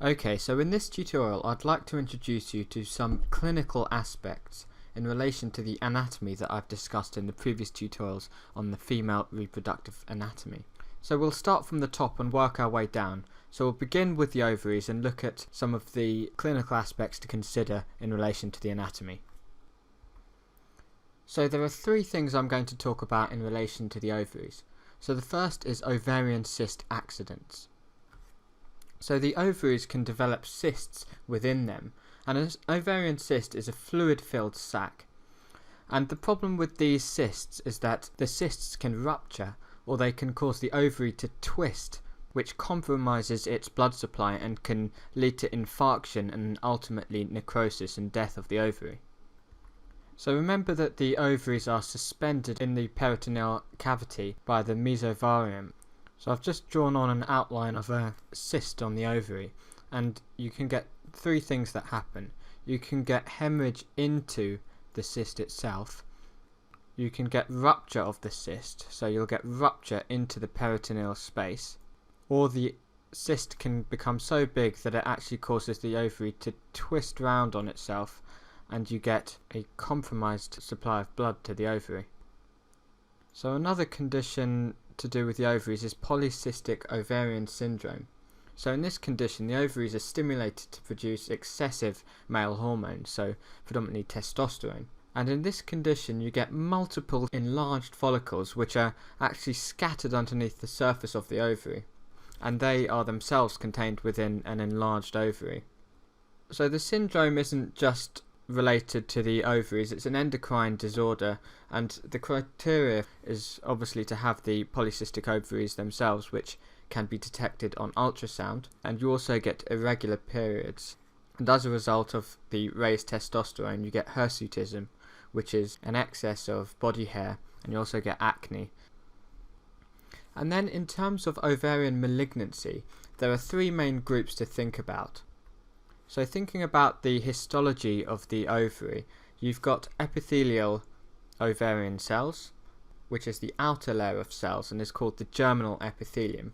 Okay, so in this tutorial I'd like to introduce you to some clinical aspects in relation to the anatomy that I've discussed in the previous tutorials on the female reproductive anatomy. So we'll start from the top and work our way down. So we'll begin with the ovaries and look at some of the clinical aspects to consider in relation to the anatomy. So there are three things I'm going to talk about in relation to the ovaries. So the first is ovarian cyst accidents. So the ovaries can develop cysts within them, and an ovarian cyst is a fluid-filled sac. And the problem with these cysts is that the cysts can rupture, or they can cause the ovary to twist, which compromises its blood supply and can lead to infarction and ultimately necrosis and death of the ovary. So remember that the ovaries are suspended in the peritoneal cavity by the mesovarium. So I've just drawn on an outline of a cyst on the ovary, and you can get three things that happen. You can get hemorrhage into the cyst itself. You can get rupture of the cyst, so you'll get rupture into the peritoneal space. Or the cyst can become so big that it actually causes the ovary to twist round on itself, and you get a compromised supply of blood to the ovary. So another condition to do with the ovaries is polycystic ovarian syndrome. So in this condition, the ovaries are stimulated to produce excessive male hormones, so predominantly testosterone. And in this condition you get multiple enlarged follicles which are actually scattered underneath the surface of the ovary, and they are themselves contained within an enlarged ovary. So the syndrome isn't just related to the ovaries, it's an endocrine disorder, and the criteria is obviously to have the polycystic ovaries themselves, which can be detected on ultrasound, and you also get irregular periods. And as a result of the raised testosterone you get hirsutism, which is an excess of body hair, and you also get acne. And then in terms of ovarian malignancy, there are three main groups to think about. So thinking about the histology of the ovary, you've got epithelial ovarian cells, which is the outer layer of cells and is called the germinal epithelium.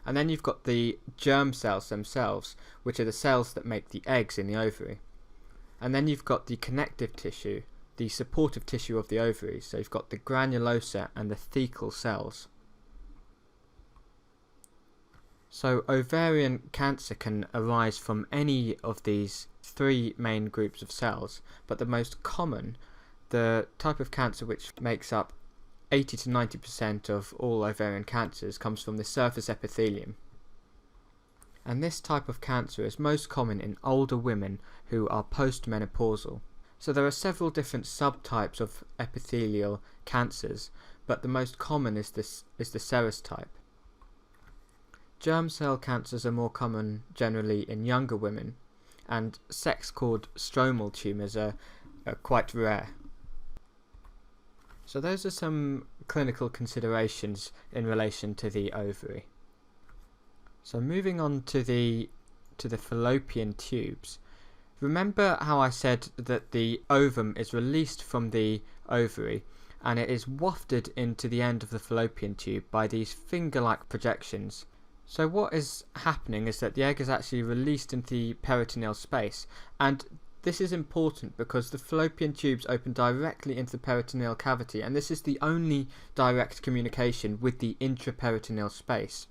And then you've got the germ cells themselves, which are the cells that make the eggs in the ovary. And then you've got the connective tissue, the supportive tissue of the ovaries. So you've got the granulosa and the thecal cells. So ovarian cancer can arise from any of these three main groups of cells, but the most common, the type of cancer which makes up 80 to 90% of all ovarian cancers, comes from the surface epithelium. And this type of cancer is most common in older women who are postmenopausal. So there are several different subtypes of epithelial cancers, but the most common is the serous type. Germ cell cancers are more common generally in younger women, and sex-cord stromal tumours are quite rare. So those are some clinical considerations in relation to the ovary. So moving on to the fallopian tubes. Remember how I said that the ovum is released from the ovary and it is wafted into the end of the fallopian tube by these finger-like projections. So what is happening is that the egg is actually released into the peritoneal space, and this is important because the fallopian tubes open directly into the peritoneal cavity, and this is the only direct communication with the intraperitoneal space.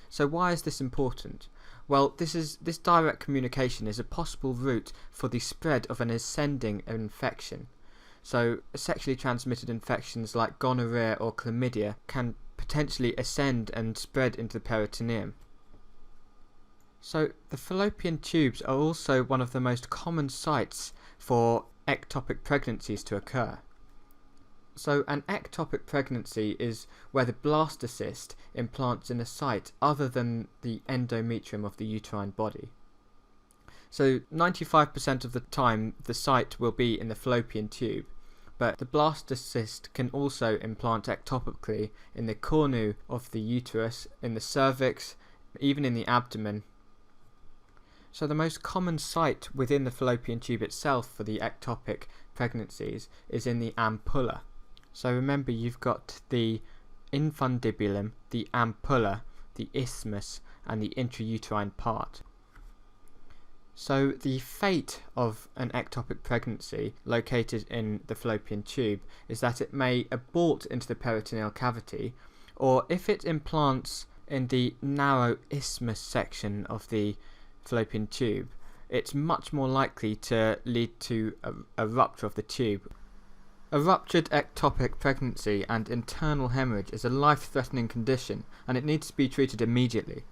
So why is this important? Well, this direct communication is a possible route for the spread of an ascending infection. So sexually transmitted infections like gonorrhea or chlamydia can potentially ascend and spread into the peritoneum. So the fallopian tubes are also one of the most common sites for ectopic pregnancies to occur. So an ectopic pregnancy is where the blastocyst implants in a site other than the endometrium of the uterine body. So 95% of the time the site will be in the fallopian tube, but the blastocyst can also implant ectopically in the cornu of the uterus, in the cervix, even in the abdomen. So the most common site within the fallopian tube itself for the ectopic pregnancies is in the ampulla. So remember, you've got the infundibulum, the ampulla, the isthmus, and the intrauterine part. So the fate of an ectopic pregnancy located in the fallopian tube is that it may abort into the peritoneal cavity, or if it implants in the narrow isthmus section of the fallopian tube, it's much more likely to lead to a rupture of the tube. A ruptured ectopic pregnancy and internal hemorrhage is a life-threatening condition, and it needs to be treated immediately.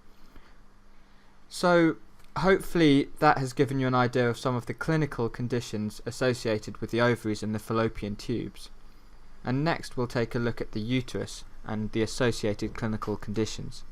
So hopefully that has given you an idea of some of the clinical conditions associated with the ovaries and the fallopian tubes. And next we'll take a look at the uterus and the associated clinical conditions.